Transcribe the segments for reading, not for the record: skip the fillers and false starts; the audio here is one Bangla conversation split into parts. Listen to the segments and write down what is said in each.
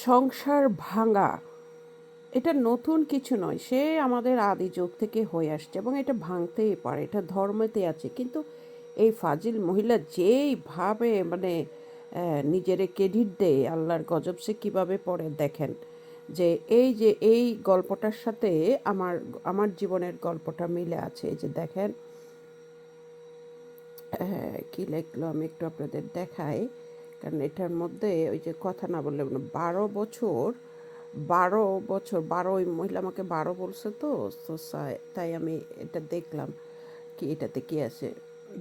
সংসার ভাঙা এটা নতুন কিছু নয়, সে আমাদের আদি যুগ থেকে হয়ে আসছে এবং এটা ভাঙতেই পারে, এটা ধর্মেতে আছে। কিন্তু এই ফাজিল মহিলা যেইভাবে নিজেরে ক্রেডিট দেয়, আল্লাহর গজব সে কীভাবে পড়ে দেখেন। যে এই গল্পটার সাথে আমার আমার জীবনের গল্পটা মিলে আছে। এই যে দেখেন, কী লিখলো আমি একটু আপনাদের দেখাই, কারণ এটার মধ্যে ওই যে কথা না বললে 12 বছর 12 বছর 12, ওই মহিলা আমাকে 12 বলছে তো। তো তাই আমি এটা দেখলাম কি এটাতে কি আছে,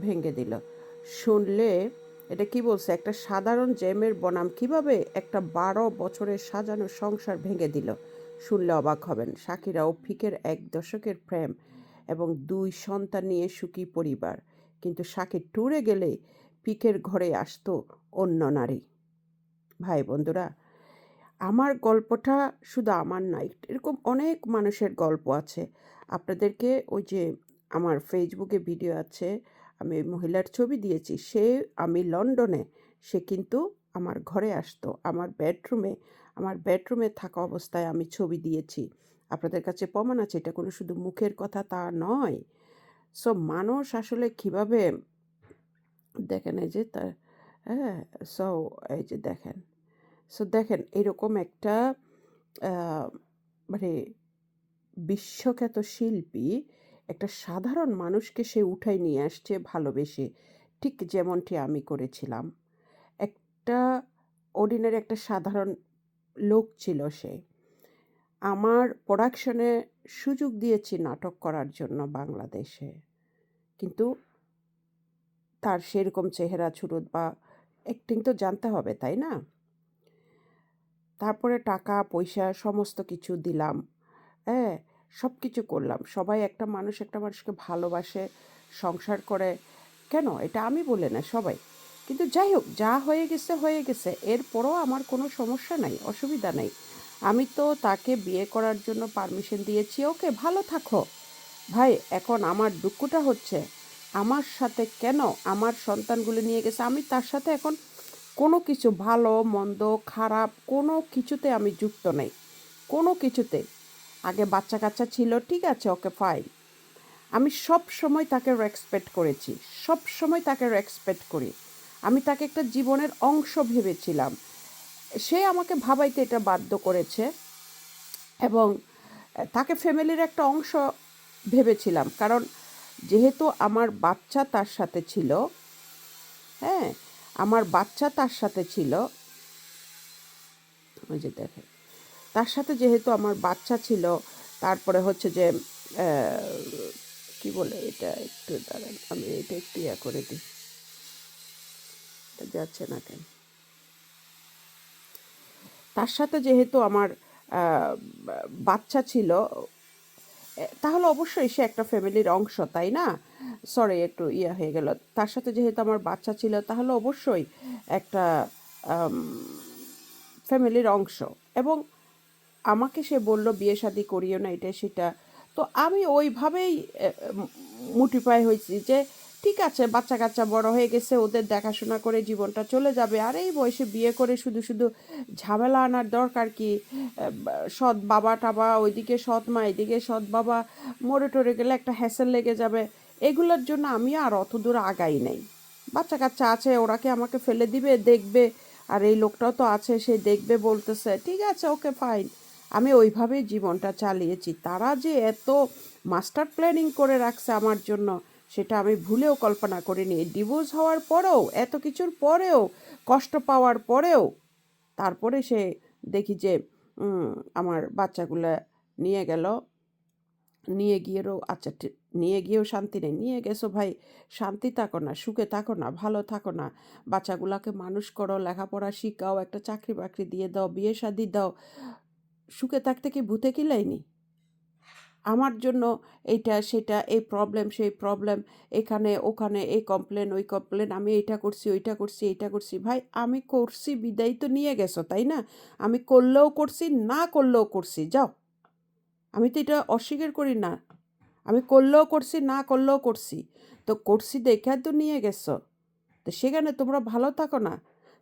ভেঙে দিল। শুনলে এটা কি বলছে, একটা সাধারণ জ্যামের বনাম কিভাবে একটা 12 বছরের সাজানো সংসার ভেঙে দিল। শুনলে অবাক হবেন। শাকিরা ও ফিকের 1 দশকের প্রেম এবং 2 সন্তান নিয়ে সুখী পরিবার। কিন্তু শাকির ট্যুরে গেলে পিকের ঘরে আসতো অন্য নারী। ভাই বন্ধুরা, আমার গল্পটা শুধু আমার নাই, এরকম অনেক মানুষের গল্প আছে। আপনাদেরকে ওই যে আমার ফেসবুকে ভিডিও আছে, আমি ওই মহিলার ছবি দিয়েছি। আমি লন্ডনে, সে কিন্তু আমার ঘরে আসতো, আমার বেডরুমে থাকা অবস্থায় আমি ছবি দিয়েছি। আপনাদের কাছে প্রমাণ আছে, এটা কোনো শুধু মুখের কথা তা নয়। সো মানুষ আসলে কিভাবে দেখেন, এই যে তার, হ্যাঁ, সো এই যে দেখেন, দেখেন এরকম একটা আহ, মানে বিশ্বখ্যাত শিল্পী একটা সাধারণ মানুষকে সে উঠাই নিয়ে আসছে ভালোবেসে, ঠিক যেমনটি আমি করেছিলাম। একটা অর্ডিনারি একটা সাধারণ লোক ছিল সে। আমার প্রোডাকশনে সুযোগ দিয়েছি নাটক করার জন্য বাংলাদেশে, কিন্তু তার সেরকম চেহারা ছুরুত বা অ্যাক্টিং তো জানতে হবে, তাই না? তারপরে টাকা পয়সা সমস্ত কিছু দিলাম, হ্যাঁ, সব কিছু করলাম। সবাই একটা মানুষকে ভালোবাসে, সংসার করে। কেন, এটা আমি বলে না, সবাই। কিন্তু যাই হোক, যা হয়ে গেছে হয়ে গেছে, এরপরও আমার কোনো সমস্যা নাই, অসুবিধা নাই। আমি তো তাকে বিয়ে করার জন্য পারমিশন দিয়েছি, ওকে ভালো থাকো। ভাই, এখন আমার দুঃখটা হচ্ছে আমার সাথে কেন আমার সন্তানগুলো নিয়ে গেছে। আমি তার সাথে এখন কোনো কিছু ভালো মন্দ খারাপ কোনো কিছুতে আমি যুক্ত নেই, কোনো কিছুতে। আগে বাচ্চা কাচ্চা ছিল, ঠিক আছে, ওকে ফাইন। আমি সব সময় তাকে রেসপেক্ট করেছি, সব সময় তাকে রেসপেক্ট করি। আমি তাকে একটা জীবনের অংশ ভেবেছিলাম, সে আমাকে ভাবাইতে এটা বাধ্য করেছে। এবং তাকে ফ্যামিলির একটা অংশ ভেবেছিলাম, কারণ যেহেতু আমার বাচ্চা তার সাথে ছিল, হ্যাঁ, আমার বাচ্চা তার সাথে ছিল, ওই যে দেখে, তার সাথে যেহেতু আমার বাচ্চা ছিল, তারপরে হচ্ছে যে কি বলে এটা, একটু দাঁড়ান, আমি এটা একটু করে দিই, যাচ্ছে না কেন। তার সাথে যেহেতু আমার বাচ্চা ছিল, তাহলে অবশ্যই সে একটা ফ্যামিলির অংশ, তাই না? সরি, একটু হয়ে গেল। তার সাথে যেহেতু আমার বাচ্চা ছিল, তাহলে অবশ্যই একটা ফ্যামিলির অংশ। এবং আমাকে সে বলল বিয়ে শাদি করিও না, এটা সেটা। তো আমি ওইভাবেই মোটিফাই হয়েছি যে ঠিক আছে, বাচ্চা কাচ্চা বড় হয়ে গেছে, ওদের দেখাশোনা করে জীবনটা চলে যাবে। আর এই বয়সে বিয়ে করে শুধু শুধু ঝামেলা আনার দরকার কি? সৎ বাবা টাবা ওইদিকে, সৎ মা এদিকে, সৎ বাবা মরে টরে গেলে একটা হ্যাসেল লেগে যাবে। এগুলোর জন্য আমি আর অত দূর আগাই নাই। বাচ্চা কাচ্চা আছে, ওরাকে আমাকে ফেলে দিবে, দেখবে। আর এই লোকটাও তো আছে, সে দেখবে বলতেছে, ঠিক আছে, ওকে ফাইন। আমি ওইভাবেই জীবনটা চালিয়েছি। তারা যে এত মাস্টার প্ল্যানিং করে রাখছে আমার জন্য, সেটা আমি ভুলেও কল্পনা করিনি। ডিভোর্স হওয়ার পরেও, এত কিছুর পরেও, কষ্ট পাওয়ার পরেও, তারপরে সে দেখি যে আমার বাচ্চাগুলো নিয়ে গেল। নিয়ে গিয়েও আচ্ছা, নিয়ে গিয়েও শান্তি নেই। নিয়ে গেছো ভাই, শান্তি থাকো না, সুখে থাকো না, ভালো থাকো না, বাচ্চাগুলাকে মানুষ করো, লেখাপড়া শিখাও, একটা চাকরি বাকরি দিয়ে দাও, বিয়ে শাদি দাও। সুখে থাকতে কি ভূতে কিলাইনি? আমার জন্য এইটা সেটা, এই প্রবলেম সেই প্রবলেম, এখানে ওখানে, এই কমপ্লেন ওই কমপ্লেন, আমি এইটা করছি ওইটা করছি এইটা করছি। ভাই, আমি করছি বিদায় তো নিয়ে গেছো, তাই না? আমি করলেও করছি, না করলেও করছি, যাও। আমি তো এটা অস্বীকার করি না। আমি করলেও করছি, না করলেও করছি। তো করছি দেখে তো নিয়ে গেছো, তো সেখানে তোমরা ভালো থাকো না।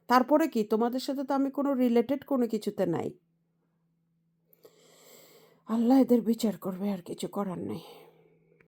তারপরে কি তোমাদের সাথে তো আমি কোনো রিলেটেড কোনো কিছুতে নাই। আল্লাহ এদের বিচার করবে, আর কিছু করার নেই।